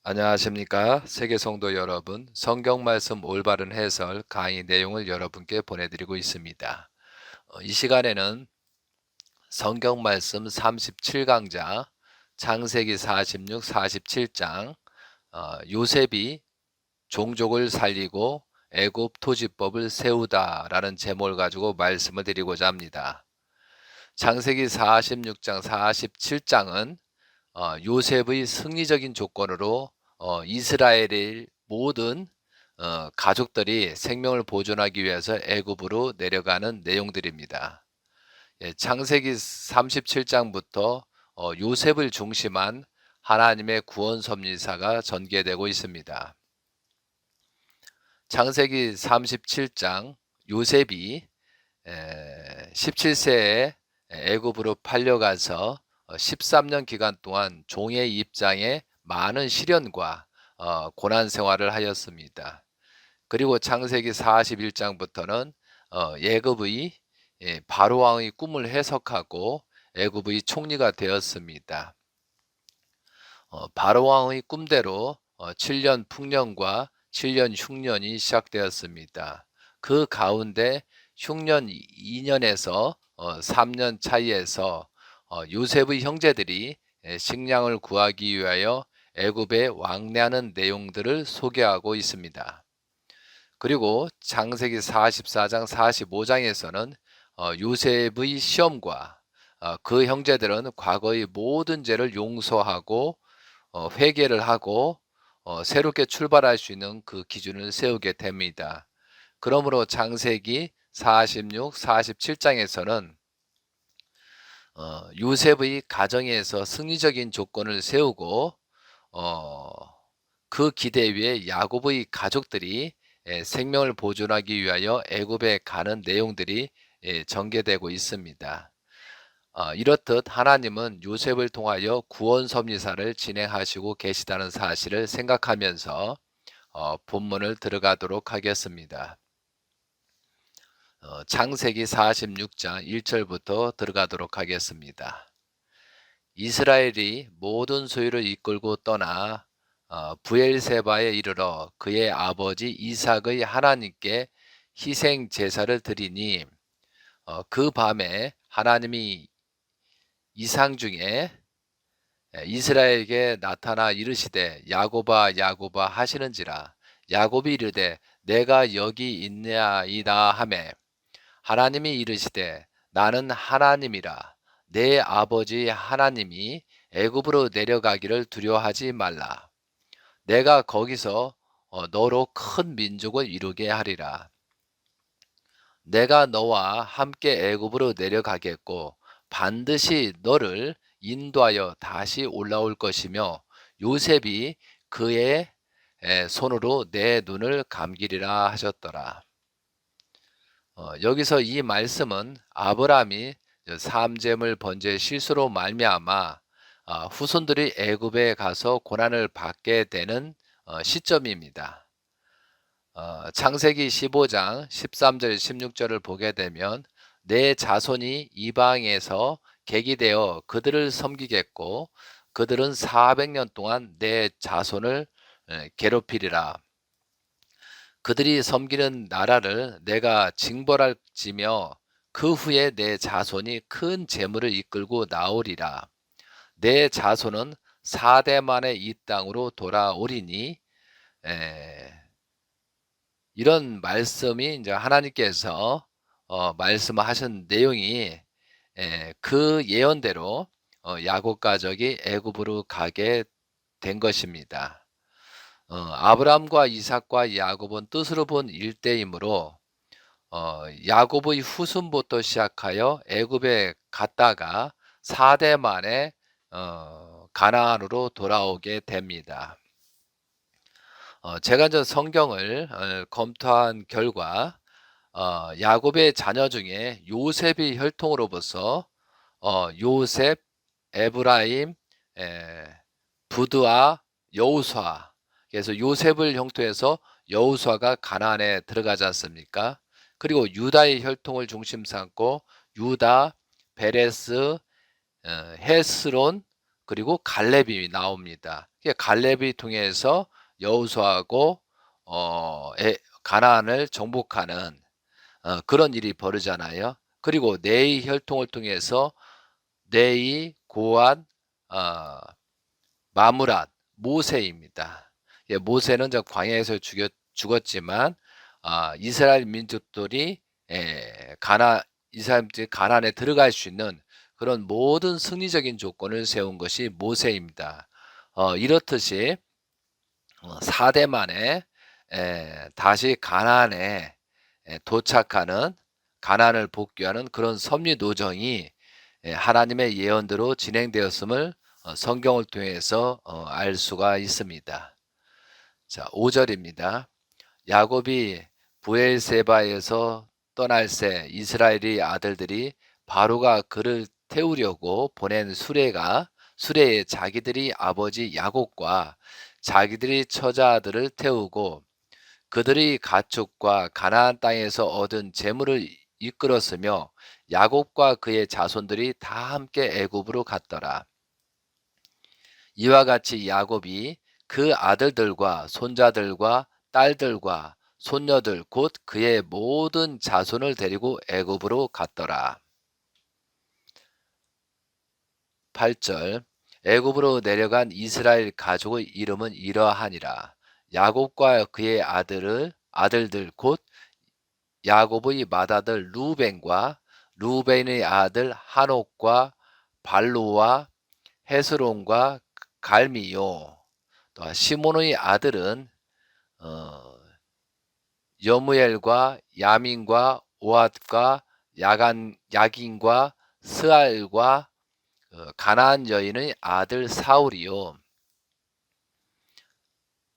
안녕하십니까? 세계 성도 여러분, 성경 말씀 올바른 해설 강의 내용을 여러분께 보내드리고 있습니다. 이 시간에는 성경 말씀 37강자, 창세기 46, 47장, 요셉이 종족을 살리고 애굽 토지법을 세우다라는 제목을 가지고 말씀을 드리고자 합니다. 창세기 46장, 47장은 요셉의 승리적인 조건으로 이스라엘의 모든 가족들이 생명을 보존하기 위해서 애굽으로 내려가는 내용들입니다. 예, 창세기 37장부터 요셉을 중심한 하나님의 구원 섭리사가 전개되고 있습니다. 창세기 37장 요셉이 17세에 애굽으로 팔려가서 13년 기간 동안 종의 입장에 많은 시련과 고난 생활을 하였습니다. 그리고 창세기 41장부터는 애굽의 바로 왕의 꿈을 해석하고 애굽의 총리가 되었습니다. 바로 왕의 꿈대로 7년 풍년과 7년 흉년이 시작되었습니다. 그 가운데 흉년 2년에서 3년 차이에서 요셉의 형제들이 식량을 구하기 위하여 애굽에 왕래하는 내용들을 소개하고 있습니다. 그리고 창세기 44장 45장에서는 요셉의 시험과 그 형제들은 과거의 모든 죄를 용서하고 회개를 하고 새롭게 출발할 수 있는 그 기준을 세우게 됩니다. 그러므로 창세기 46, 47장에서는 요셉의 가정에서 승리적인 조건을 세우고 어, 그 기대 위에 야곱의 가족들이 생명을 보존하기 위하여 애굽에 가는 내용들이 전개되고 있습니다. 이렇듯 하나님은 요셉을 통하여 구원 섭리사를 진행하시고 계시다는 사실을 생각하면서 본문을 들어가도록 하겠습니다. 창세기 46장 1절부터 들어가도록 하겠습니다. 이스라엘이 모든 소유를 이끌고 떠나 부엘세바에 이르러 그의 아버지 이삭의 하나님께 희생 제사를 드리니 그 밤에 하나님이 이상 중에 이스라엘에게 나타나 이르시되 야곱아 야곱아 하시는지라. 야곱이 이르되 내가 여기 있나이다 하매 하나님이 이르시되 나는 하나님이라. 내 아버지 하나님이 애굽으로 내려가기를 두려워하지 말라. 내가 거기서 너로 큰 민족을 이루게 하리라. 내가 너와 함께 애굽으로 내려가겠고 반드시 너를 인도하여 다시 올라올 것이며 요셉이 그의 손으로 내 눈을 감기리라 하셨더라. 여기서 이 말씀은 아브라함이 삼재물 번제의 실수로 말미암아 후손들이 애굽에 가서 고난을 받게 되는 시점입니다. 창세기 15장 13절 16절을 보게 되면 내 자손이 이방에서 객이되어 그들을 섬기겠고 그들은 400년 동안 내 자손을 괴롭히리라. 그들이 섬기는 나라를 내가 징벌할지며 그 후에 내 자손이 큰 재물을 이끌고 나오리라. 내 자손은 4대 만에 이 땅으로 돌아오리니 이런 말씀이 이제 하나님께서 말씀하신 내용이 그 예언대로 야곱 가족이 애굽으로 가게 된 것입니다. 아브라함과 이삭과 야곱은 뜻으로 본 일대이므로 야곱의 후손부터 시작하여 애굽에 갔다가 4대 만에 가나안으로 돌아오게 됩니다. 제가 이제 성경을 검토한 결과 야곱의 자녀 중에 요셉의 혈통으로부터 요셉, 에브라임, 부드아, 여우수아. 그래서 요셉을 형통해서 여우수아가 가나안에 들어가지 않습니까? 그리고 유다의 혈통을 중심 삼고 유다, 베레스, 헤스론, 그리고 갈렙이 나옵니다. 갈렙이 통해서 여호수아하고 가나안을 정복하는 그런 일이 벌어지잖아요. 그리고 네의 혈통을 통해서 네이, 고한, 어, 마므란, 모세입니다. 모세는 저 광야에서 죽었지만 이스라엘 민족들이 이스라엘들이 가나안에 들어갈 수 있는 그런 모든 승리적인 조건을 세운 것이 모세입니다. 이렇듯이 4대 만에 다시 가나안에 도착하는 가나안을 복귀하는 그런 섭리 노정이 하나님의 예언대로 진행되었음을 성경을 통해서 알 수가 있습니다. 자, 5절입니다. 야곱이 부엘세바에서 떠날 새 이스라엘의 아들들이 바로가 그를 태우려고 보낸 수레에 자기들이 아버지 야곱과 자기들이 처자들을 태우고 그들이 가축과 가나안 땅에서 얻은 재물을 이끌었으며 야곱과 그의 자손들이 다 함께 애굽으로 갔더라. 이와 같이 야곱이 그 아들들과 손자들과 딸들과 손녀들 곧 그의 모든 자손을 데리고 애굽으로 갔더라. 8절 애굽으로 내려간 이스라엘 가족의 이름은 이러하니라. 야곱과 그의 아들들 곧 야곱의 맏아들 루벤과 루벤의 아들 한옥과 발루와 헤스론과 갈미요. 또 시몬의 아들은 여무엘과 야민과 오앗과 야긴과 스알과 가나안 여인의 아들 사울이요.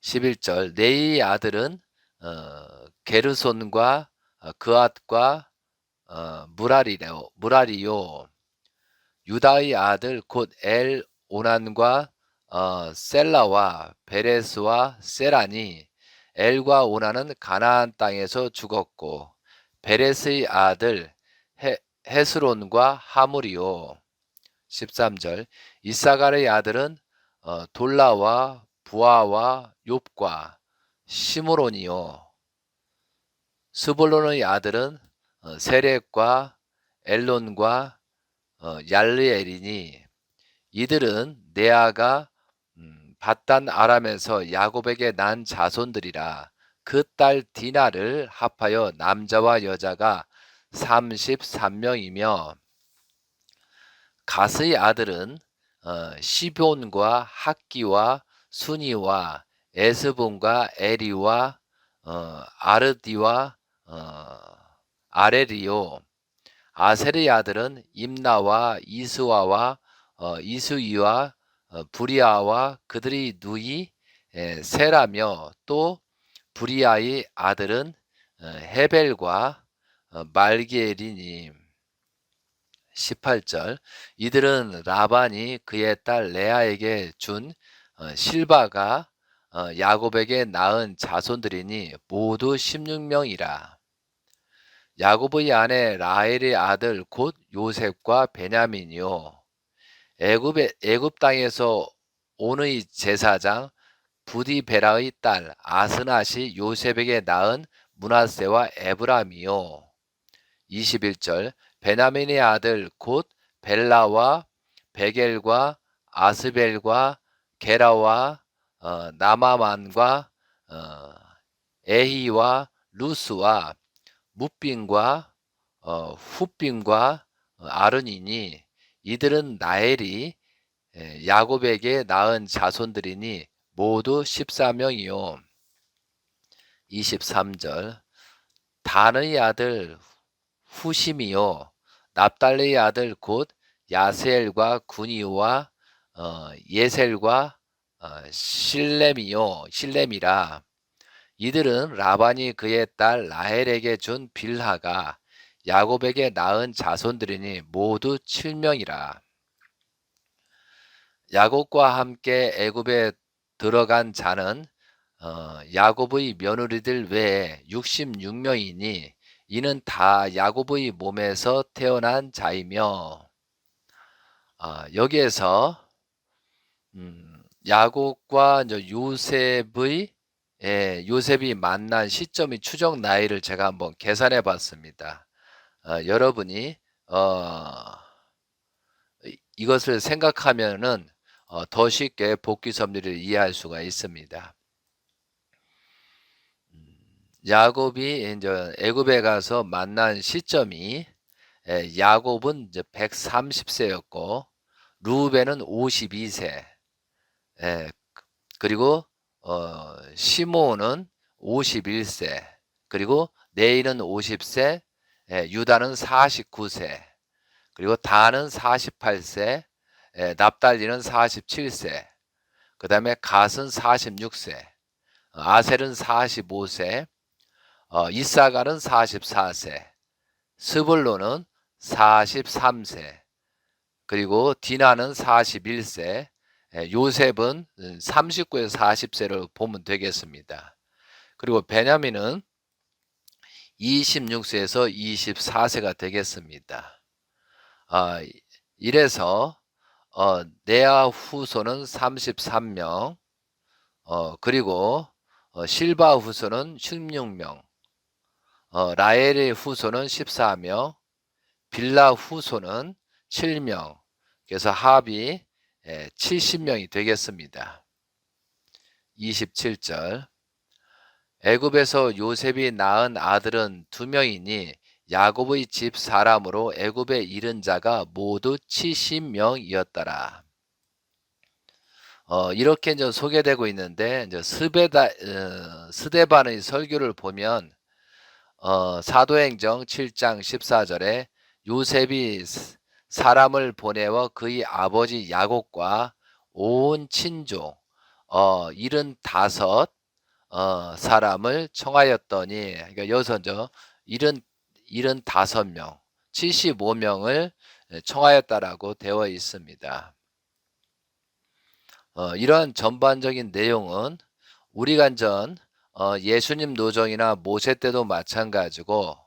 11절 네의 아들은 게르손과 그앗과 무라리요. 유다의 아들 곧 오난과 셀라와 베레스와 세란이 엘과 오난은 가나안 땅에서 죽었고 베레스의 아들 헤스론과 하물이요. 13절 이사갈의 아들은 돌라와 부아와 욥과 시므론이요. 스불론의 아들은 세렉과 엘론과 얄르엘이니 이들은 네아가 밧단 아람에서 야곱에게 난 자손들이라. 그 딸 디나를 합하여 남자와 여자가 33명이며 갓의 아들은 시본과 학기와 순이와 에스본과 에리와 아르디와 아레리요. 아셀의 아들은 임나와 이스와와 이수이와 부리아와 그들이 누이 세라며 또 부리아의 아들은 헤벨과 말기엘이니. 18절 이들은 라반이 그의 딸 레아에게 준 실바가 야곱에게 낳은 자손들이니 모두 16명이라. 야곱의 아내 라헬의 아들 곧 요셉과 베냐민이요. 애굽 땅에서 온의 제사장 부디베라의 딸 아스낫이 요셉에게 낳은 므낫세와 에브람이요. 21절 베냐민의 아들 곧 벨라와 베겔과 아스벨과 게라와 나마만과 에히와 루스와 뭇빈과 훗빈과 아른이니 이들은 나엘이 야곱에게 낳은 자손들이니 모두 14명이요. 23절 단의 아들 후심이요 납달리의 아들 곧 야세엘과 군이와 예셀과 실렘이라. 이들은 라반이 그의 딸 라헬에게 준 빌하가 야곱에게 낳은 자손들이니 모두 7명이라. 야곱과 함께 애굽에 들어간 자는 야곱의 며느리들 외에 66명이니 이는 다 야곱의 몸에서 태어난 자이며. 여기에서 야곱과 이제 요셉이 만난 시점이 추정 나이를 제가 한번 계산해 봤습니다. 여러분이 이것을 생각하면은 더 쉽게 복귀 섭리를 이해할 수가 있습니다. 야곱이 이제 애굽에 가서 만난 시점이 야곱은 이제 130세였고 루벤은 52세, 그리고 시므온은 51세, 그리고 레이는 50세, 유다는 49세, 그리고 다는 48세, 납달리는 47세, 그 다음에 갓은 46세, 아셀은 45세, 이사갈은 44세, 스불론은 43세, 그리고 디나는 41세, 요셉은 39에서 40세로 보면 되겠습니다. 그리고 베냐민은 26세에서 24세가 되겠습니다. 이래서 네아 후손은 33명, 그리고 실바 후손은 16명, 라헬의 후손은 14명, 빌라 후손은 7명, 그래서 합이 70명이 되겠습니다. 27절, 애굽에서 요셉이 낳은 아들은 2명이니 야곱의 집 사람으로 애굽에 이른 자가 모두 70명이었더라. 이렇게 이제 소개되고 있는데, 이제 스데반의 설교를 보면 사도행정 7장 14절에 요셉이 사람을 보내어 그의 아버지 야곱과 온 친족 75 사람을 청하였더니, 그러니까 여기서 저 75명, 75명을 청하였다라고 되어 있습니다. 이러한 전반적인 내용은 우리가 예수님 노정이나 모세 때도 마찬가지고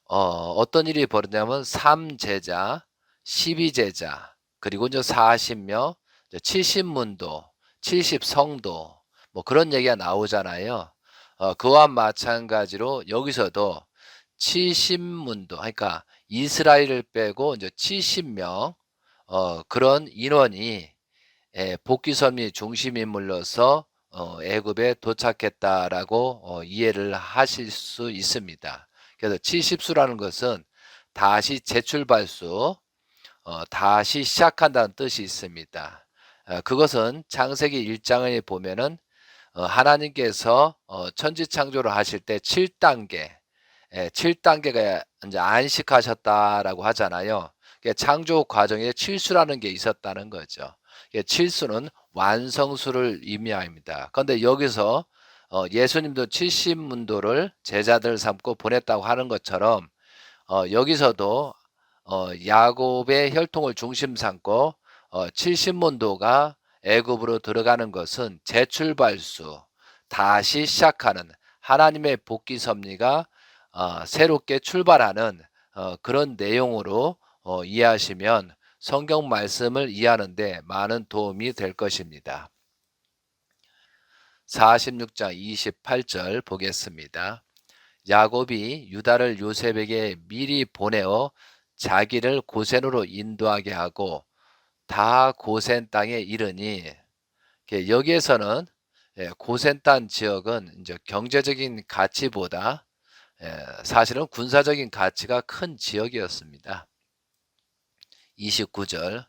어떤 일이 벌어지냐면 3제자, 12제자, 그리고 이제 40명, 70문도, 70성도 뭐 그런 얘기가 나오잖아요. 그와 마찬가지로 여기서도 70문도, 그러니까 이스라엘을 빼고 이제 70명 그런 인원이 복귀섬이 중심 인물로서 애굽에 도착했다라고 이해를 하실 수 있습니다. 그래서 70수라는 것은 다시 재출발수, 다시 시작한다는 뜻이 있습니다. 그것은 창세기 1장에 보면은 하나님께서 천지창조를 하실 때 7단계, 7단계가 이제 안식하셨다라고 하잖아요. 창조 과정에 7수라는 게 있었다는 거죠. 7수는 완성수를 의미합니다. 그런데 여기서 예수님도 70문도를 제자들 삼고 보냈다고 하는 것처럼 여기서도 야곱의 혈통을 중심 삼고 70문도가 애굽으로 들어가는 것은 재출발수, 다시 시작하는 하나님의 복귀 섭리가 새롭게 출발하는 그런 내용으로 이해하시면 성경 말씀을 이해하는데 많은 도움이 될 것입니다. 46장 28절 보겠습니다. 야곱이 유다를 요셉에게 미리 보내어 자기를 고센으로 인도하게 하고 다 고센 땅에 이르니, 여기에서는 고센 땅 지역은 이제 경제적인 가치보다 사실은 군사적인 가치가 큰 지역이었습니다. 29절,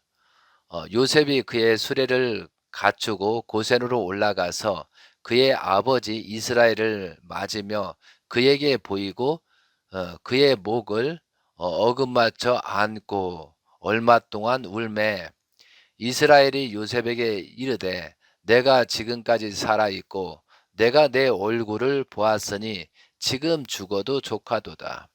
요셉이 그의 수레를 갖추고 고센으로 올라가서 그의 아버지 이스라엘을 맞으며 그에게 보이고 그의 목을 어긋맞춰 안고 얼마 동안 울매, 이스라엘이 요셉에게 이르되 내가 지금까지 살아있고 내가 내 얼굴을 보았으니 지금 죽어도 족하도다.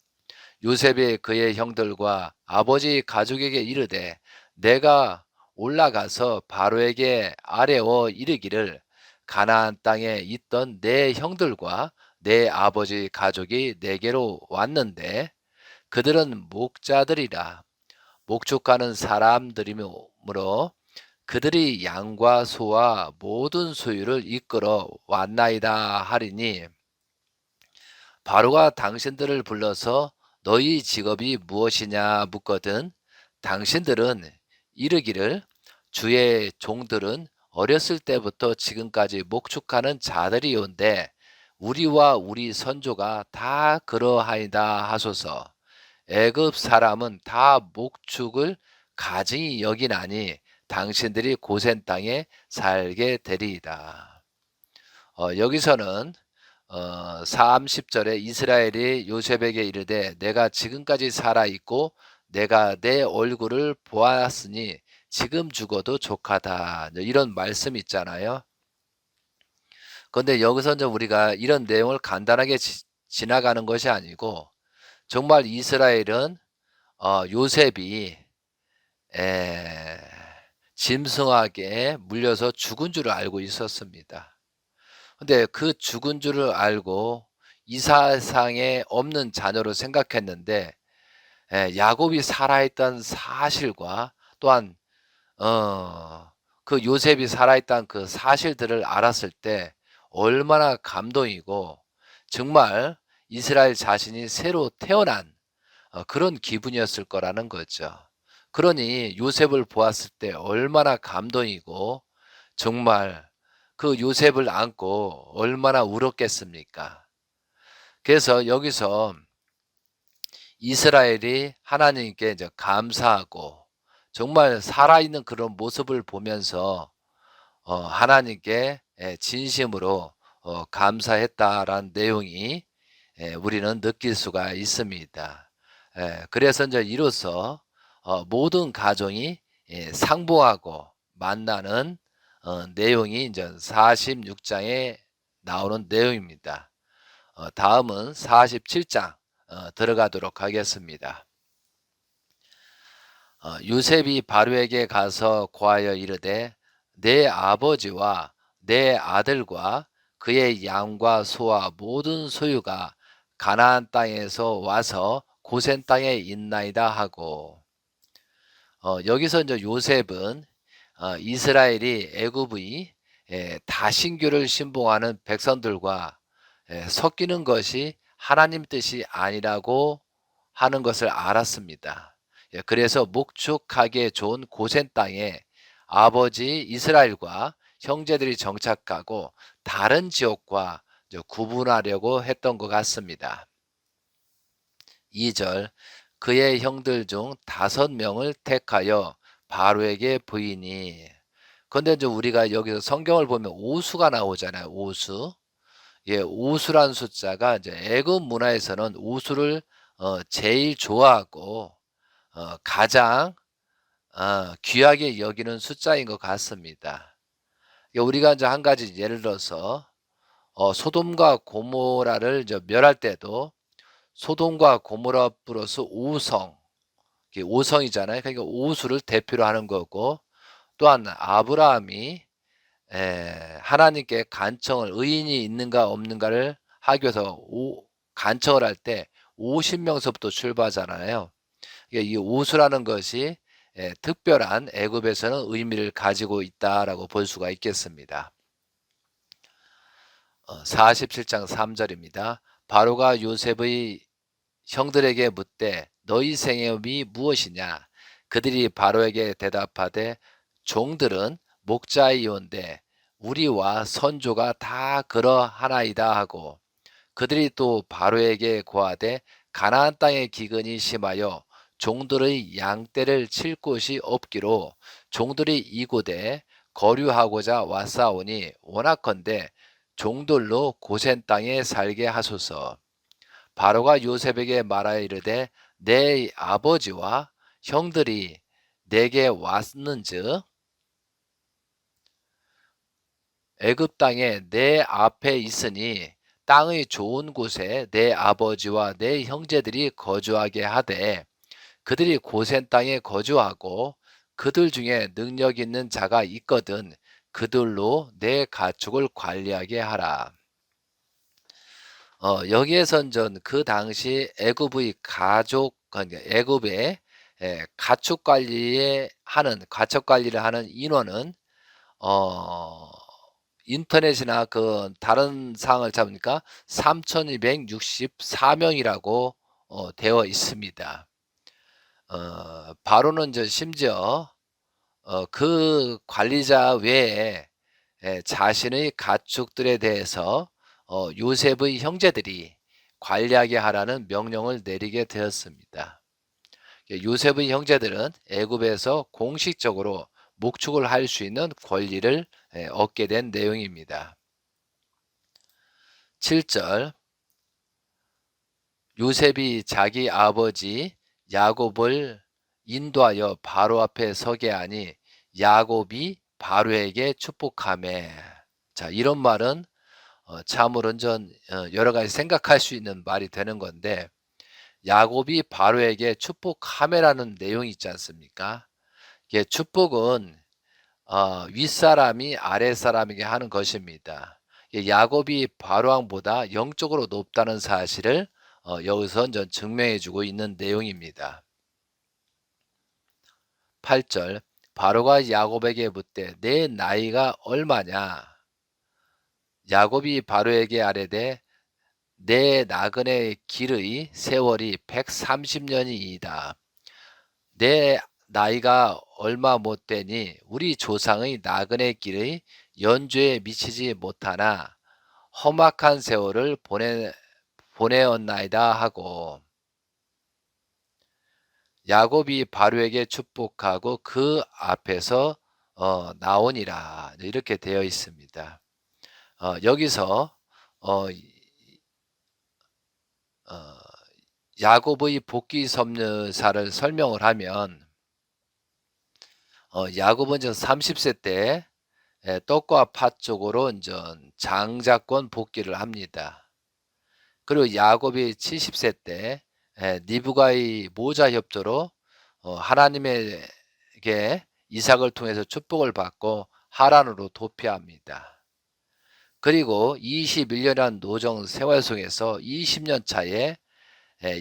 요셉이 그의 형들과 아버지 가족에게 이르되 내가 올라가서 바로에게 아뢰어 이르기를 가나안 땅에 있던 내 형들과 내 아버지 가족이 내게로 왔는데 그들은 목자들이라 목축하는 사람들이므로 그들이 양과 소와 모든 소유를 이끌어 왔나이다 하리니 바로가 당신들을 불러서 너희 직업이 무엇이냐 묻거든 당신들은 이르기를 주의 종들은 어렸을 때부터 지금까지 목축하는 자들이온데 우리와 우리 선조가 다 그러하이다 하소서. 애굽 사람은 다 목축을 가증히 여기나니 당신들이 고센 땅에 살게 되리이다. 여기서는 30절에 이스라엘이 요셉에게 이르되 내가 지금까지 살아 있고 내가 내 얼굴을 보았으니 지금 죽어도 족하다. 이런 말씀 있잖아요. 그런데 여기서 이제 우리가 이런 내용을 간단하게 지나가는 것이 아니고 정말 이스라엘은 요셉이 에, 짐승에게 물려서 죽은 줄을 알고 있었습니다. 근데 그 죽은 줄을 알고 이 세상에 없는 자녀로 생각했는데 야곱이 살아있던 사실과 또한 그 요셉이 살아있다는 그 사실들을 알았을 때 얼마나 감동이고 정말 이스라엘 자신이 새로 태어난 그런 기분이었을 거라는 거죠. 그러니 요셉을 보았을 때 얼마나 감동이고 정말 그 요셉을 안고 얼마나 울었겠습니까? 그래서 여기서 이스라엘이 하나님께 이제 감사하고 정말 살아있는 그런 모습을 보면서 하나님께 진심으로 감사했다라는 내용이 우리는 느낄 수가 있습니다. 그래서 이제 이로써 모든 가정이 상봉하고 만나는 내용이 이제 46장에 나오는 내용입니다. 다음은 47장 들어가도록 하겠습니다. 요셉이 바로에게 가서 고하여 이르되 내 아버지와 내 아들과 그의 양과 소와 모든 소유가 가나안 땅에서 와서 고센 땅에 있나이다 하고 여기서 이제 요셉은 이스라엘이 애굽의 다신교를 신봉하는 백성들과 섞이는 것이 하나님 뜻이 아니라고 하는 것을 알았습니다. 그래서 목축하기에 좋은 고센 땅에 아버지 이스라엘과 형제들이 정착하고 다른 지역과 구분하려고 했던 것 같습니다. 2절 그의 형들 중 5명을 택하여 바로에게 보이니 그런데 이제 우리가 여기서 성경을 보면 오수가 나오잖아요. 오수. 오수란 숫자가 이제 애굽 문화에서는 오수를 제일 좋아하고 가장 귀하게 여기는 숫자인 것 같습니다. 우리가 이제 한 가지 예를 들어서 소돔과 고모라를 이제 멸할 때도 소돔과 고모라 플러스 오성, 이게 오성이잖아요. 그러니까 오수를 대표로 하는 거고 또한 아브라함이 하나님께 간청을 의인이 있는가 없는가를 하기 위해서 간청을 할 때 50명서부터 출발하잖아요. 이 오수라는 것이 특별한 애굽에서는 의미를 가지고 있다라고 볼 수가 있겠습니다. 47장 3절입니다. 바로가 요셉의 형들에게 묻되 너희 생업이 무엇이냐? 그들이 바로에게 대답하되 종들은 목자이온데 우리와 선조가 다 그러하나이다 하고 그들이 또 바로에게 고하되 가나안 땅의 기근이 심하여 종들의 양떼를 칠 곳이 없기로 종들이 이곳에 거류하고자 왔사오니 원하건대 종들로 고센 땅에 살게 하소서. 바로가 요셉에게 말하여 이르되 내 아버지와 형들이 내게 왔는즉 애굽 땅에 내 앞에 있으니 땅의 좋은 곳에 내 아버지와 내 형제들이 거주하게 하되 그들이 고센 땅에 거주하고 그들 중에 능력 있는 자가 있거든 그들로 내 가축을 관리하게 하라. 여기에선 전 그 당시 애굽의 가족, 그러니까 애굽의 가축 관리를 하는 인원은 어 인터넷이나 그 다른 사항을 찾으니까 3,264 명이라고 되어 있습니다. 바로는 심지어 그 관리자 외에 자신의 가축들에 대해서 요셉의 형제들이 관리하게 하라는 명령을 내리게 되었습니다. 요셉의 형제들은 애굽에서 공식적으로 목축을 할 수 있는 권리를 얻게 된 내용입니다. 7절 요셉이 자기 아버지 야곱을 인도하여 바로 앞에 서게 하니 야곱이 바로에게 축복하매. 자, 이런 말은 참으로 여러 가지 생각할 수 있는 말이 되는 건데, 야곱이 바로에게 축복하매라는 내용이 있지 않습니까? 이게 축복은 윗사람이 아랫사람에게 하는 것입니다. 야곱이 바로왕보다 영적으로 높다는 사실을 여기서 증명해 주고 있는 내용입니다. 8절 바로가 야곱에게 묻되 내 나이가 얼마냐? 야곱이 바로에게 아뢰되 내 나그네 길의 세월이 130년이이다. 내 나이가 얼마 못 되니 우리 조상의 나그네 길의 연주에 미치지 못하나 험악한 세월을 보내었나이다 하고, 야곱이 바로에게 축복하고 그 앞에서 나오니라 이렇게 되어 있습니다. 여기서 어, 어, 야곱의 복귀 섭리사를 설명을 하면 야곱은 30세 때 떡과 팥 쪽으로 장자권 복귀를 합니다. 그리고 야곱이 70세 때 리브가의 모자 협조로 하나님에게 이삭을 통해서 축복을 받고 하란으로 도피합니다. 그리고 21년이라는 노정 생활 속에서 20년 차에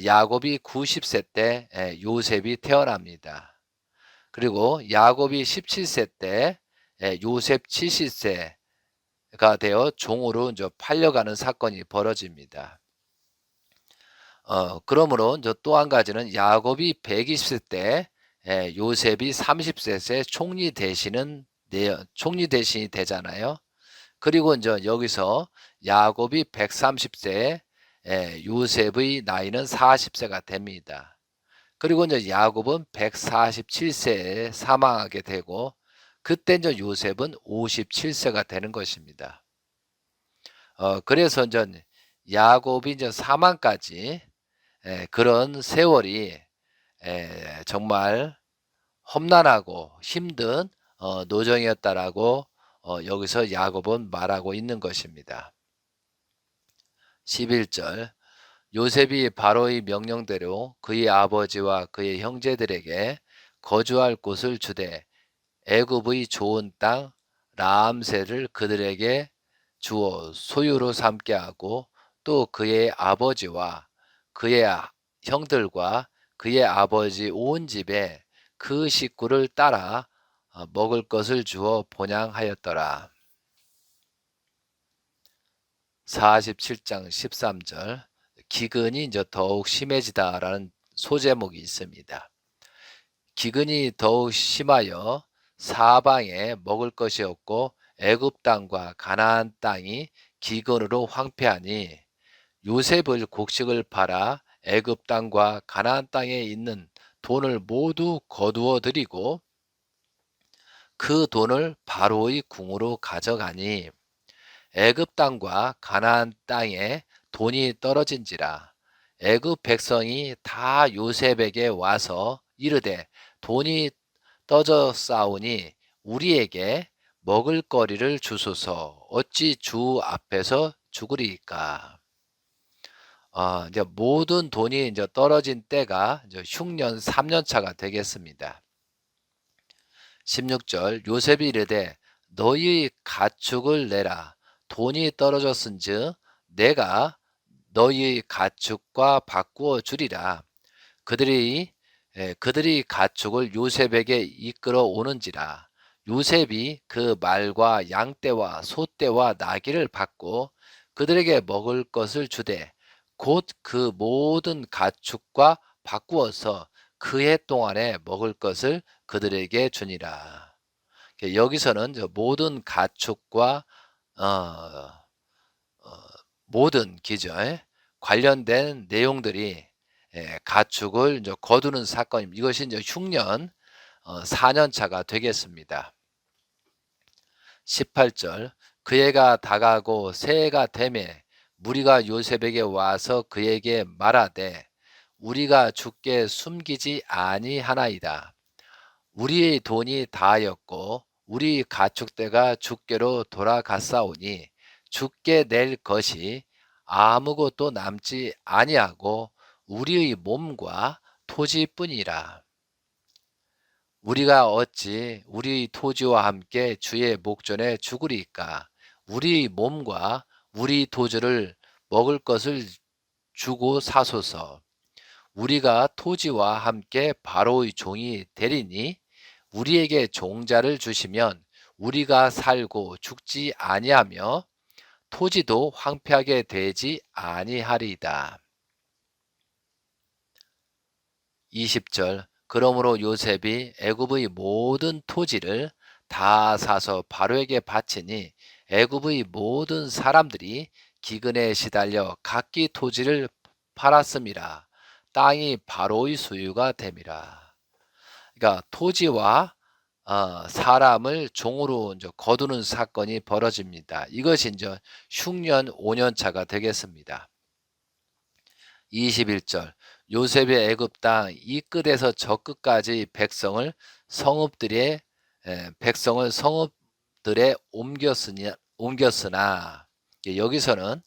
야곱이 90세 때 요셉이 태어납니다. 그리고 야곱이 17세 때 요셉 70세가 되어 종으로 팔려가는 사건이 벌어집니다. 그러므로 또 한 가지는 야곱이 120세 때 요셉이 30세 총리 대신이 되잖아요. 그리고 여기서 야곱이 130세에 요셉의 나이는 40세가 됩니다. 그리고 야곱은 147세에 사망하게 되고 그때 요셉은 57세가 되는 것입니다. 그래서 야곱이 사망까지 그런 세월이 정말 험난하고 힘든 노정이었다라고 여기서 야곱은 말하고 있는 것입니다. 11절 요셉이 바로의 명령대로 그의 아버지와 그의 형제들에게 거주할 곳을 주되 애굽의 좋은 땅 라암새를 그들에게 주어 소유로 삼게 하고 또 그의 아버지와 그의 형들과 그의 아버지 온 집에 그 식구를 따라 먹을 것을 주어 본향하였더라. 47장 13절 기근이 더욱 심해지다라는 소제목이 있습니다. 기근이 더욱 심하여 사방에 먹을 것이 없고 애굽 땅과 가나안 땅이 기근으로 황폐하니 요셉을 곡식을 팔아 애굽 땅과 가나안 땅에 있는 돈을 모두 거두어 들이고 그 돈을 바로의 궁으로 가져가니 애굽 땅과 가나안 땅에 돈이 떨어진지라 애굽 백성이 다 요셉에게 와서 이르되 돈이 떨어졌사오니 우리에게 먹을 거리를 주소서 어찌 주 앞에서 죽으리까. 이제 모든 돈이 떨어진 때가 흉년 3년 차가 되겠습니다. 16절 요셉이 이르되 너희 가축을 내라 돈이 떨어졌은즉 내가 너희 가축과 바꾸어 주리라. 그들이 그들이 가축을 요셉에게 이끌어 오는지라. 요셉이 그 말과 양떼와 소떼와 나귀를 받고 그들에게 먹을 것을 주되 곧 그 모든 가축과 바꾸어서 그 해 동안에 먹을 것을 그들에게 주니라. 여기서는 저 모든 가축과 어, 모든 기저에 관련된 내용들이 가축을 이제 거두는 사건입니다. 이것이 이제 흉년 4년 차가 되겠습니다. 18절 그 해가 다가고 새해가 되매 무리가 요셉에게 와서 그에게 말하되 우리가 주께 숨기지 아니하나이다. 우리의 돈이 다하였고 우리 가축대가 주께로 돌아갔사오니 주께 낼 것이 아무것도 남지 아니하고 우리의 몸과 토지뿐이라. 우리가 어찌 우리 토지와 함께 주의 목전에 죽으리까? 우리 몸과 우리 토지를 먹을 것을 주고 사소서. 우리가 토지와 함께 바로의 종이 되리니 우리에게 종자를 주시면 우리가 살고 죽지 아니하며 토지도 황폐하게 되지 아니하리이다. 20절 그러므로 요셉이 애굽의 모든 토지를 다 사서 바로에게 바치니 애굽의 모든 사람들이 기근에 시달려 각기 토지를 팔았음이라. 땅이 바로의 소유가 됨이라. 그러니까 토지와 사람을 종으로 이제 거두는 사건이 벌어집니다. 이것이 이제 흉년 5년 차가 되겠습니다. 21절 요셉이 애굽 땅 이 끝에서 저 끝까지 백성을 성읍들에 옮겼으나 여기서는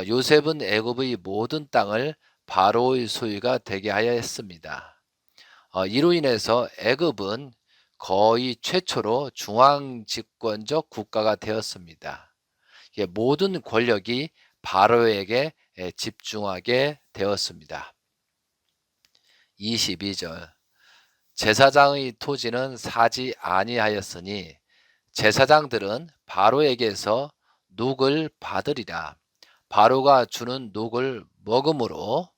요셉은 애굽의 모든 땅을 바로의 소유가 되게 하여 했습니다. 이로 인해서 애굽은 거의 최초로 중앙 집권적 국가가 되었습니다. 모든 권력이 바로에게 집중하게 되었습니다. 22절 제사장의 토지는 사지 아니하였으니 제사장들은 바로에게서 녹을 받으리라. 바로가 주는 녹을 먹음으로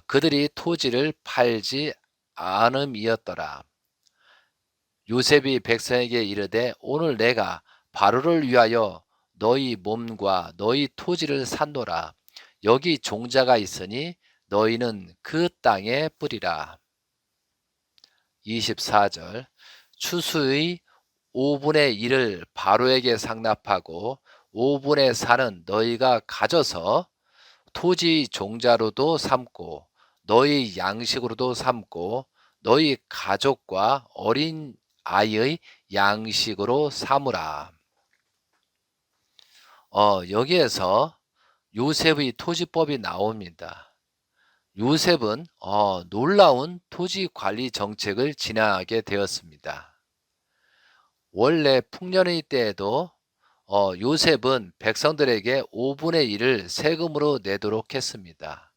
그들이 토지를 팔지 않음이었더라. 요셉이 백성에게 이르되 오늘 내가 바로를 위하여 너희 몸과 너희 토지를 샀노라. 여기 종자가 있으니 너희는 그 땅에 뿌리라. 24절 추수의 5분의 1을 바로에게 상납하고 5분의 4는 너희가 가져서 토지 종자로도 삼고 너희 양식으로도 삼고 너희 가족과 어린 아이의 양식으로 삼으라. 여기에서 요셉의 토지법이 나옵니다. 요셉은 놀라운 토지 관리 정책을 진행하게 되었습니다. 원래 풍년의 때에도 요셉은 백성들에게 5분의 1을 세금으로 내도록 했습니다.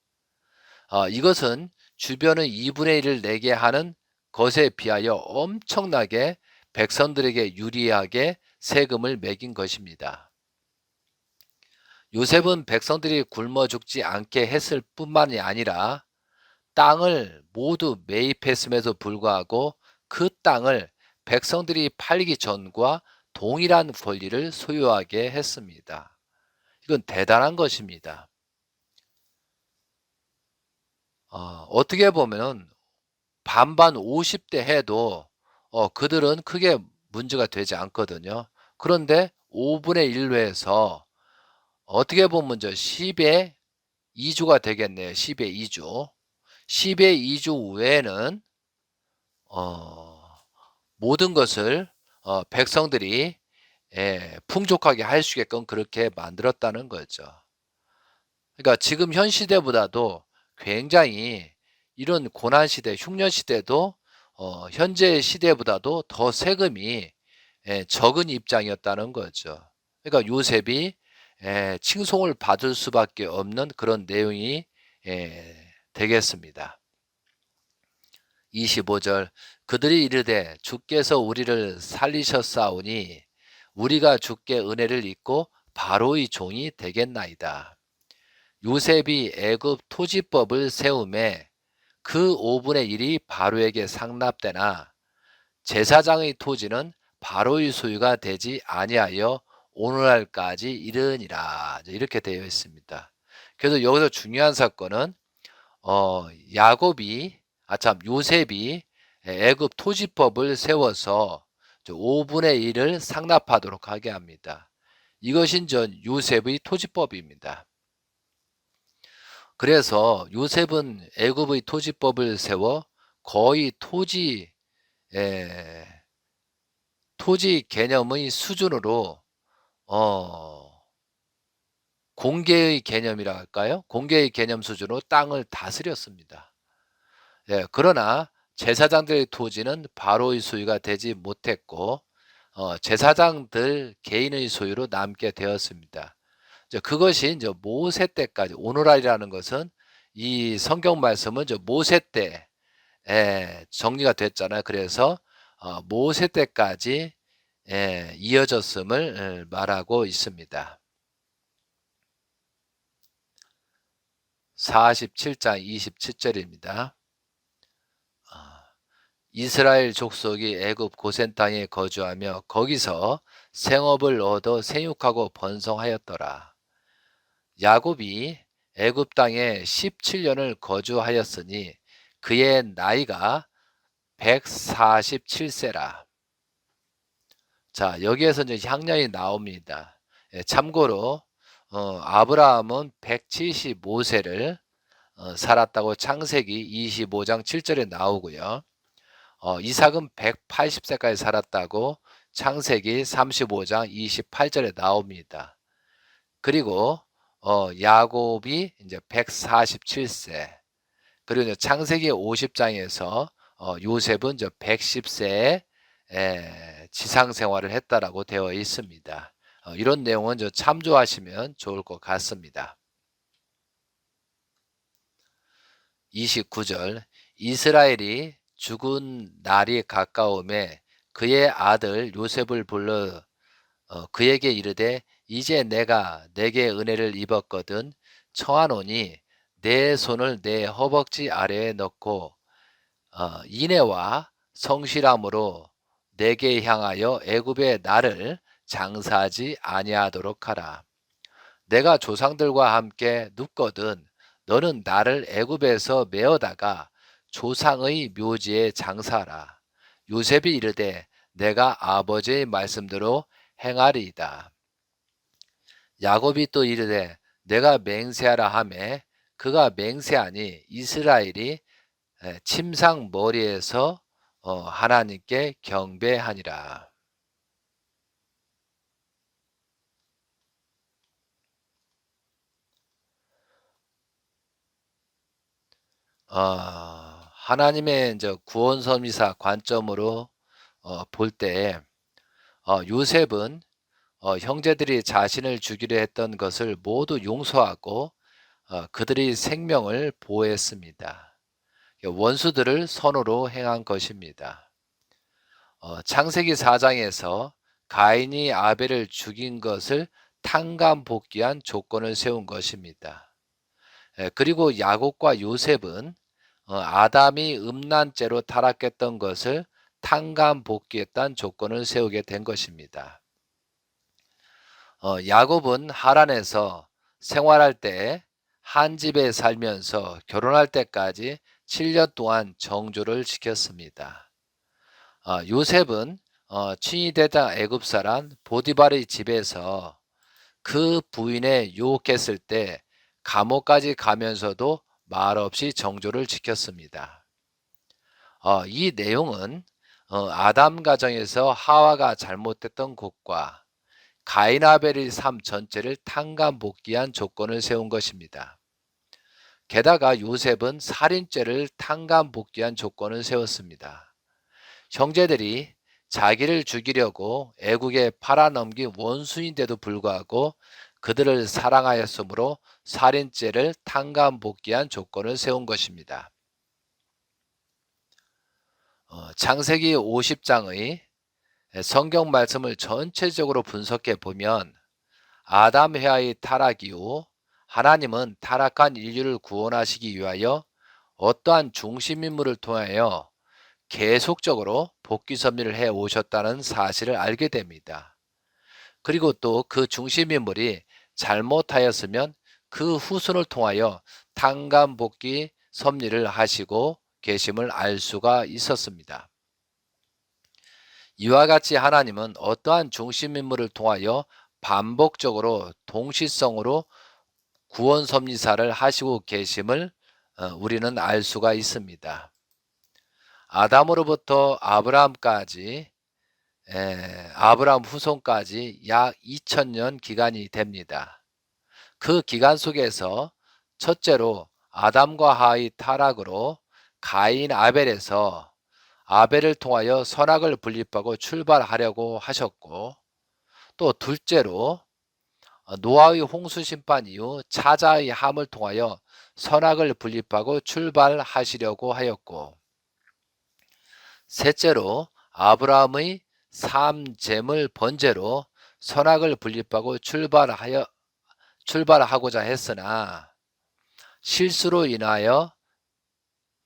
이것은 주변의 2분의 1을 내게 하는 것에 비하여 엄청나게 백성들에게 유리하게 세금을 매긴 것입니다. 요셉은 백성들이 굶어 죽지 않게 했을 뿐만이 아니라 땅을 모두 매입했음에도 불구하고 그 땅을 백성들이 팔기 전과 동일한 권리를 소유하게 했습니다. 이건 대단한 것입니다. 어떻게 보면 반반 50대 해도 그들은 크게 문제가 되지 않거든요. 그런데 5분의 1로 해서 어떻게 보면 10의 2주가 되겠네요. 10의 2주. 10의 2주 외에는 모든 것을 백성들이 풍족하게 할 수 있게끔 그렇게 만들었다는 거죠. 그러니까 지금 현 시대보다도 굉장히 이런 고난 시대, 흉년 시대도 현재 시대보다도 더 세금이 적은 입장이었다는 거죠. 그러니까 요셉이 칭송을 받을 수밖에 없는 그런 내용이 되겠습니다. 25절 그들이 이르되 주께서 우리를 살리셨사오니 우리가 주께 은혜를 입고 바로의 종이 되겠나이다. 요셉이 애굽 토지법을 세움에 그 5분의 1이 바로에게 상납되나 제사장의 토지는 바로의 소유가 되지 아니하여 오늘날까지 이르니라. 이렇게 되어 있습니다. 그래서 여기서 중요한 사건은 야곱이 요셉이 애굽 토지법을 세워서 5분의 1을 상납하도록 하게 합니다. 이것이 전 요셉의 토지법입니다. 그래서 요셉은 애굽의 토지법을 세워 거의 토지 개념의 수준으로 공개의 개념이라 할까요? 공개의 개념 수준으로 땅을 다스렸습니다. 그러나 제사장들의 토지는 바로의 소유가 되지 못했고 제사장들 개인의 소유로 남게 되었습니다. 그것이 이제 모세 때까지 오늘날이라는 것은 이 성경 말씀은 모세 때 정리가 됐잖아요. 그래서 모세 때까지 이어졌음을 말하고 있습니다. 47장 27절입니다. 이스라엘 족속이 애굽 고센 땅에 거주하며 거기서 생업을 얻어 생육하고 번성하였더라. 야곱이 애굽 땅에 17년을 거주하였으니 그의 나이가 147세라. 자, 여기에서 이제 향년이 나옵니다. 참고로 아브라함은 175세를 살았다고 창세기 25장 7절에 나오고요. 이삭은 180세까지 살았다고 창세기 35장 28절에 나옵니다. 그리고 야곱이 이제 147세. 그리고 이제 창세기 50장에서 요셉은 이제 110세에 지상 생활을 했다라고 되어 있습니다. 이런 내용은 참조하시면 좋을 것 같습니다. 29절 이스라엘이 죽은 날이 가까움에 그의 아들 요셉을 불러 그에게 이르되 이제 내가 내게 은혜를 입었거든 청하노니 내 손을 내 허벅지 아래에 넣고 인애와 성실함으로 내게 향하여 애굽의 나를 장사하지 아니하도록 하라. 내가 조상들과 함께 눕거든 너는 나를 애굽에서 메어다가 조상의 묘지에 장사하라. 요셉이 이르되 내가 아버지의 말씀대로 행하리이다. 야곱이 또 이르되 내가 맹세하라 하매 그가 맹세하니 이스라엘이 침상 머리에서 하나님께 경배하니라. 하나님의 이제 구원선미사 관점으로 볼 때 요셉은 형제들이 자신을 죽이려 했던 것을 모두 용서하고 그들의 생명을 보호했습니다. 원수들을 선으로 행한 것입니다. 창세기 4장에서 가인이 아벨을 죽인 것을 탕감복귀한 조건을 세운 것입니다. 그리고 야곱과 요셉은 아담이 음란죄로 타락했던 것을 탕감복귀했다는 조건을 세우게 된 것입니다. 야곱은 하란에서 생활할 때 한 집에 살면서 결혼할 때까지 7년 동안 정조를 지켰습니다. 요셉은 친위대장 애굽 사람 보디발의 집에서 그 부인의 유혹했을 때 감옥까지 가면서도 말없이 정조를 지켰습니다. 이 내용은 아담 가정에서 하와가 잘못됐던 것과 가인 아벨의 삶 전체를 탕감복귀한 조건을 세운 것입니다. 게다가 요셉은 살인죄를 탕감복귀한 조건을 세웠습니다. 형제들이 자기를 죽이려고 애국에 팔아넘긴 원수인데도 불구하고 그들을 사랑하였으므로 살인죄를 탕감복귀한 조건을 세운 것입니다. 창세기 50장의 성경 말씀을 전체적으로 분석해 보면 아담 해와의 타락 이후 하나님은 타락한 인류를 구원하시기 위하여 어떠한 중심 인물을 통하여 계속적으로 복귀 섭리를 해 오셨다는 사실을 알게 됩니다. 그리고 또 그 중심 인물이 잘못하였으면 그 후손을 통하여 탕감 복귀 섭리를 하시고 계심을 알 수가 있었습니다. 이와 같이 하나님은 어떠한 중심 인물을 통하여 반복적으로 동시성으로 구원 섭리사를 하시고 계심을 우리는 알 수가 있습니다. 아담으로부터 아브라함까지 아브라함 후손까지 약 2000년 기간이 됩니다. 그 기간 속에서 첫째로 아담과 하와의 타락으로 가인 아벨에서 아벨을 통하여 선악을 분립하고 출발하려고 하셨고, 또 둘째로 노아의 홍수 심판 이후 차자의 함을 통하여 선악을 분립하고 출발하시려고 하였고, 셋째로 아브라함의 삶 재물 번제로 선악을 분립하고 출발하고자 했으나 실수로 인하여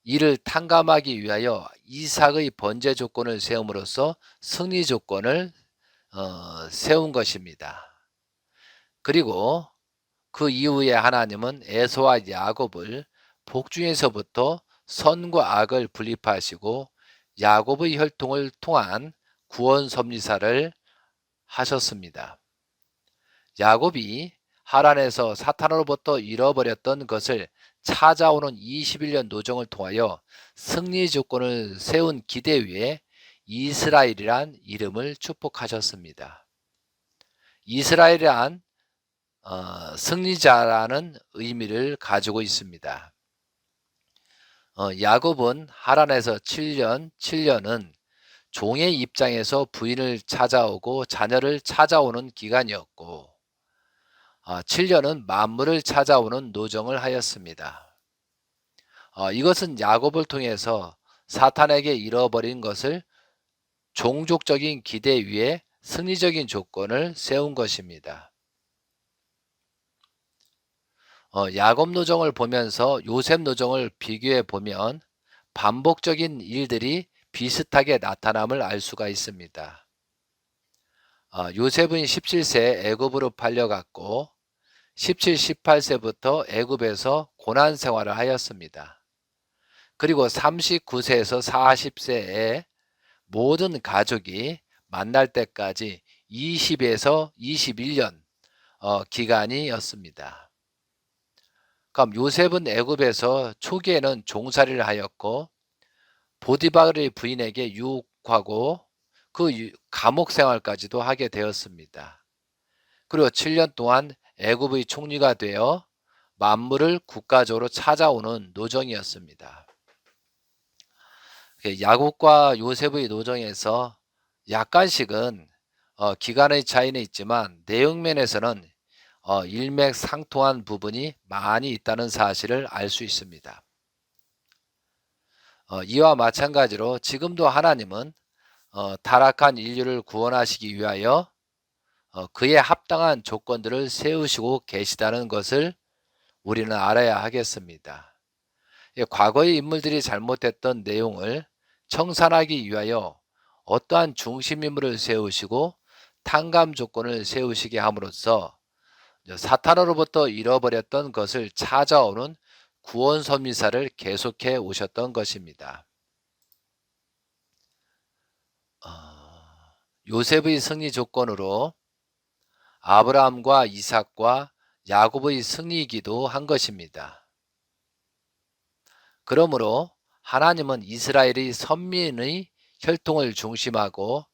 이를 탕감하기 위하여 이삭의 번제 조건을 세움으로써 승리 조건을 세운 것입니다. 그리고 그 이후에 하나님은 에서와 야곱을 복중에서부터 선과 악을 분립하시고 야곱의 혈통을 통한 구원 섭리사를 하셨습니다. 야곱이 하란에서 사탄으로부터 잃어버렸던 것을 찾아오는 21년 노정을 통하여 승리 조건을 세운 기대 위에 이스라엘이란 이름을 축복하셨습니다. 이스라엘이란 승리자라는 의미를 가지고 있습니다. 야곱은 하란에서 7년은 종의 입장에서 부인을 찾아오고 자녀를 찾아오는 기간이었고, 7년은 만물을 찾아오는 노정을 하였습니다. 이것은 야곱을 통해서 사탄에게 잃어버린 것을 종족적인 기대 위에 승리적인 조건을 세운 것입니다. 야곱 노정을 보면서 요셉 노정을 비교해 보면 반복적인 일들이 비슷하게 나타남을 알 수가 있습니다. 요셉은 17세 애굽으로 팔려갔고 17, 18세부터 애굽에서 고난 생활을 하였습니다. 그리고 39세에서 40세에 모든 가족이 만날 때까지 20에서 21년 기간이었습니다. 그럼 요셉은 애굽에서 초기에는 종살이를 하였고 보디발의 부인에게 유혹하고 그 감옥 생활까지도 하게 되었습니다. 그리고 7년 동안 애굽의 총리가 되어 만물을 국가적으로 찾아오는 노정이었습니다. 야곱과 요셉의 노정에서 약간씩은 기간의 차이는 있지만 내용면에서는 일맥상통한 부분이 많이 있다는 사실을 알 수 있습니다. 이와 마찬가지로 지금도 하나님은 타락한 인류를 구원하시기 위하여 그에 합당한 조건들을 세우시고 계시다는 것을 우리는 알아야 하겠습니다. 과거의 인물들이 잘못했던 내용을 청산하기 위하여 어떠한 중심인물을 세우시고 탕감 조건을 세우시게 함으로써 사탄으로부터 잃어버렸던 것을 찾아오는 구원 섭리사를 계속해 오셨던 것입니다. 요셉의 승리 조건으로 아브라함과 이삭과 야곱의 승리이기도 한 것입니다. 그러므로 하나님은 이스라엘의 선민의 혈통을 중심하고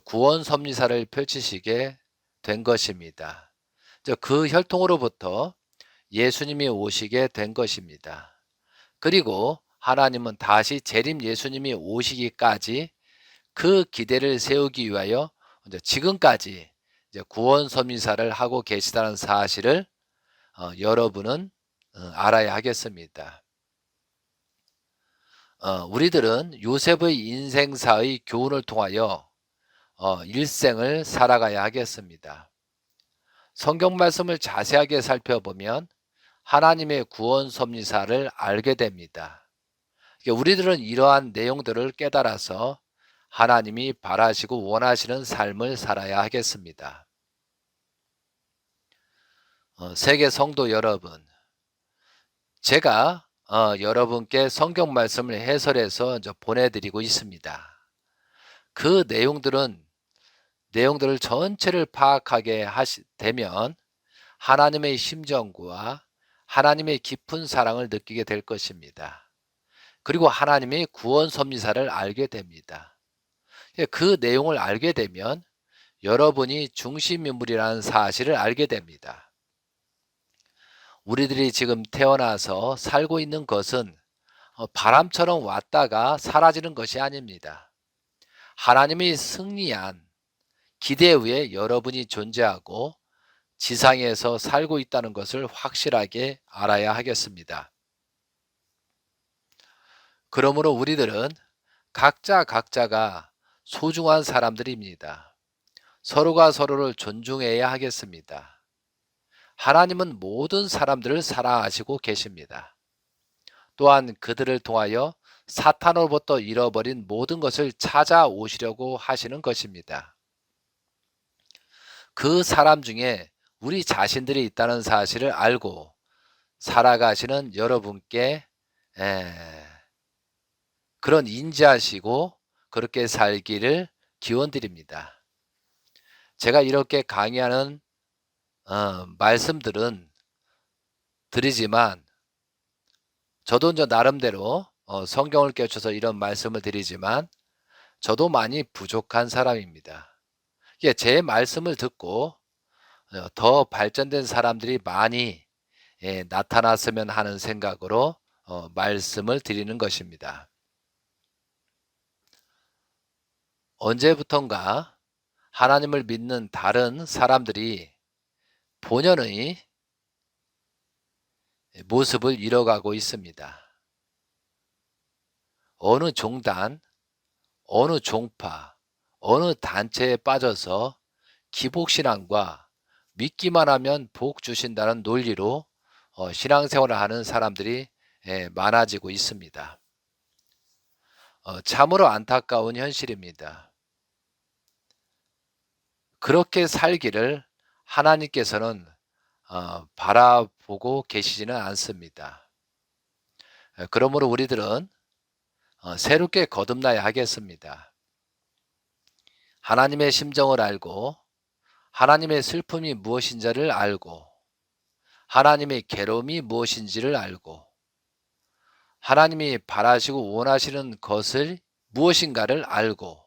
구원 섭리사를 펼치시게 된 것입니다. 그 혈통으로부터 예수님이 오시게 된 것입니다. 그리고 하나님은 다시 재림 예수님이 오시기까지 그 기대를 세우기 위하여 지금까지 구원 섭리사를 하고 계시다는 사실을 여러분은 알아야 하겠습니다. 우리들은 요셉의 인생사의 교훈을 통하여 일생을 살아가야 하겠습니다. 성경 말씀을 자세하게 살펴보면 하나님의 구원 섭리사를 알게 됩니다. 우리들은 이러한 내용들을 깨달아서 하나님이 바라시고 원하시는 삶을 살아야 하겠습니다. 세계 성도 여러분, 제가 여러분께 성경 말씀을 해설해서 이제 보내드리고 있습니다. 그 내용들을 전체를 파악하게 되면 하나님의 심정과 하나님의 깊은 사랑을 느끼게 될 것입니다. 그리고 하나님의 구원 섭리사를 알게 됩니다. 그 내용을 알게 되면 여러분이 중심인물이라는 사실을 알게 됩니다. 우리들이 지금 태어나서 살고 있는 것은 바람처럼 왔다가 사라지는 것이 아닙니다. 하나님이 승리한 기대 위에 여러분이 존재하고 지상에서 살고 있다는 것을 확실하게 알아야 하겠습니다. 그러므로 우리들은 각자가 소중한 사람들입니다. 서로가 서로를 존중해야 하겠습니다. 하나님은 모든 사람들을 사랑하시고 계십니다. 또한 그들을 통하여 사탄으로부터 잃어버린 모든 것을 찾아오시려고 하시는 것입니다. 그 사람 중에 우리 자신들이 있다는 사실을 알고 살아가시는 여러분께 그런 인지하시고 그렇게 살기를 기원드립니다. 제가 이렇게 강의하는 말씀들은 드리지만 저도 이제 나름대로 성경을 깨쳐서 이런 말씀을 드리지만 저도 많이 부족한 사람입니다. 제 말씀을 듣고 더 발전된 사람들이 많이 나타났으면 하는 생각으로 말씀을 드리는 것입니다. 언제부턴가 하나님을 믿는 다른 사람들이 본연의 모습을 잃어가고 있습니다. 어느 종단, 어느 종파, 어느 단체에 빠져서 기복신앙과 믿기만 하면 복 주신다는 논리로 신앙생활을 하는 사람들이 많아지고 있습니다. 참으로 안타까운 현실입니다. 그렇게 살기를 하나님께서는 바라보고 계시지는 않습니다. 그러므로 우리들은 새롭게 거듭나야 하겠습니다. 하나님의 심정을 알고 하나님의 슬픔이 무엇인지를 알고 하나님의 괴로움이 무엇인지를 알고 하나님이 바라시고 원하시는 것을 무엇인가를 알고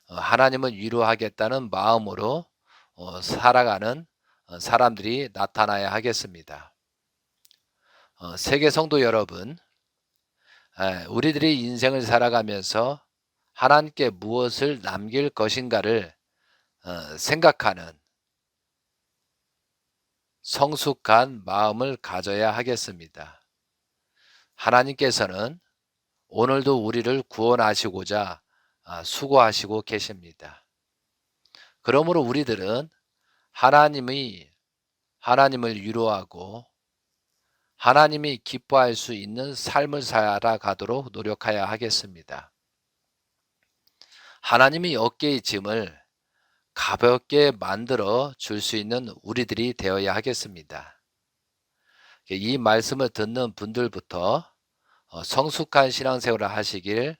하나님을 위로하겠다는 마음으로 살아가는 사람들이 나타나야 하겠습니다. 세계 성도 여러분, 우리들이 인생을 살아가면서 하나님께 무엇을 남길 것인가를 생각하는 성숙한 마음을 가져야 하겠습니다. 하나님께서는 오늘도 우리를 구원하시고자 수고하시고 계십니다. 그러므로 우리들은 하나님을 위로하고 하나님이 기뻐할 수 있는 삶을 살아가도록 노력해야 하겠습니다. 하나님이 어깨의 짐을 가볍게 만들어 줄 수 있는 우리들이 되어야 하겠습니다. 이 말씀을 듣는 분들부터 성숙한 신앙생활을 하시길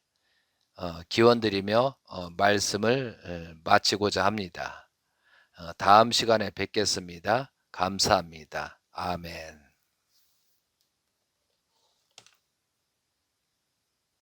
기원드리며 말씀을 마치고자 합니다. 다음 시간에 뵙겠습니다. 감사합니다. 아멘.